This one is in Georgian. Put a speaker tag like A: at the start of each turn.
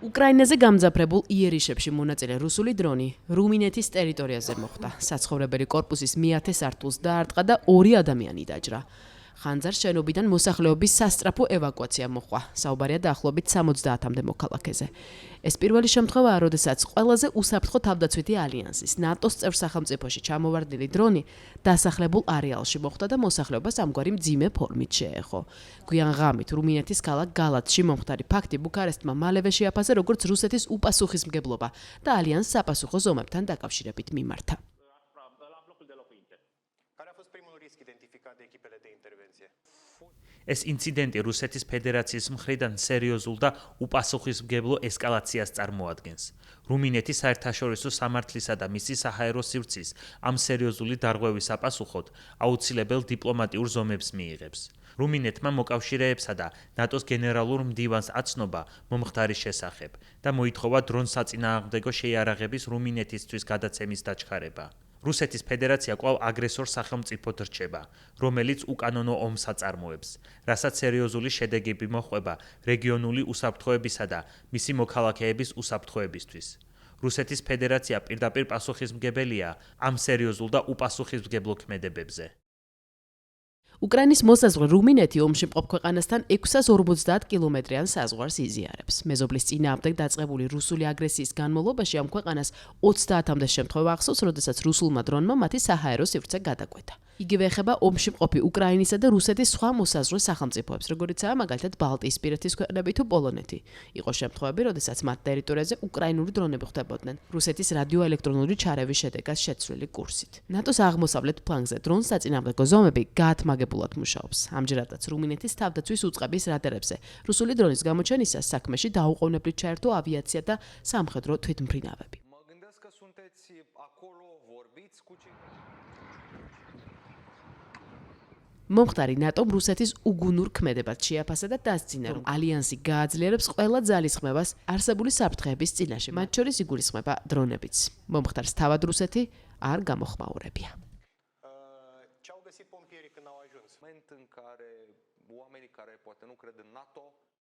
A: უკრაინაზე გამძაფრებულ იერიშებში მონაწილე რუსული დრონი რუმინეთის ტერიტორიაზე მოხვდა. საცხოვრებელი კორპუსის მეათე სართულს დაარტყა და 2 ადამიანი დაჯრა. ხანძარ შენობიდან მოსახლეობის სასწრაფო ევაკუაცია მოხდა. საუბარია დაახლოებით 70-მდე მოქალაქეზე. ეს პირველი შემთხვევაა, როდესაც ყველაზე უსაფრთხო თავდაცვითი ალიანსის ნატოს წევრ სახელმწიფოში ჩამოვარდნილი დრონი დასახლებულ არეალში მოხვდა და მოსახლეობას ამგვარი მძიმე ფორმით შეეხო. გვიან ღამით რუმინეთის ქალაქ გალათში მომხდარი ფაქტი ბუქარესტმა მალევე შეაფასა როგორც რუსეთის უპასუხისმგებლობა და ალიანს საპასუხო ზომებთან დაკავშირებით მიმართა.
B: ეს ინციდენტი რუსეთის ფედერაციის მხრიდან სერიოზულ და უპასუხისმგებლო ესკალაციას წარმოადგენს. რუმინეთი საერთაშორისო სამართლისა და მისი საჰაერო სივრცის ამ სერიოზული დარღვევის საპასუხოდ აუცილებელ დიპლომატიურ ზომებს მიიღებს. რუმინეთმა მოკავშირეებსა და ნატოს გენერალურ მდივანს აცნობა მომხდარის შესახებ და მოითხოვა დრონს საწინააღმდეგო შეიარაღების რუმინეთისთვის გადაცემის დაჩქარება. რუსეთის ფედერაცია კვლავ აგრესორ სახელმწიფოდ რჩება, რომელიც უკანონო ომს აწარმოებს, რასაც სერიოზული შედეგები მოჰყვება რეგიონული უსაფრთხოებისა და მისი მოქალაქეების უსაფრთხოებისთვის. რუსეთის ფედერაცია პირდაპირ პასუხისმგებელია ამ სერიოზულ და უპასუხისმგებლო ქმედებებზე.
A: უკრაინის მოსაზღვრე რუმინეთი ომში მყოფ ქვეყანასთან 650 კილომეტრიან საზღვარს იზიარებს. მეზობლის წინააღმდეგ დაწყებული რუსული აგრესიის განმავლობაში ამ ქვეყანას 30-მდე შემთხვევა ახსოვს, როდესაც რუსულმა დრონმა მათი საჰაერო სივრცე გადაკვეთა. იგივე ეხება ომში მყოფი უკრაინისა და რუსეთის სხვა მოსაზღვრე სახელმწიფოებს, როგორიცაა მაგალითად ბალტიისპირეთის ქვეყნები თუ პოლონეთი. იყო შემთხვევები, როდესაც მათ ტერიტორიაზე უკრაინული დრონები ხვდებოდნენ რუსეთის რადიოელექტრონული ჩარევის შედეგად შეცვლილი კურსით. ნატოს აღმოსავლეთ ფლანგზე დრონის საწინააღმდეგო ზომები გაათმაგებულად მუშაობს. ამჯერადაც რუმინეთის თავდაცვის უწყების რადარებზე რუსული დრონის გამოჩენისას საქმეში დაუყოვნებლივ ჩაერთო ავიაცია და სამხედრო თვითმფრინავები. მომხდარი ნატომ რუსეთის უგუნურ ქმედებად შეაფასა და დასძინა, რომ ალიანსი გააძლიერებს ყველა ძალისხმევას არსებული საფრთხეების წინაშე, მათ შორის იგულისხმება დრონებიც. მომხდარს თავად რუსეთი არ გამოხმაურებია.
C: Ce au găsit pompierii când au ajuns? Moment în care oamenii care poate nu cred în NATO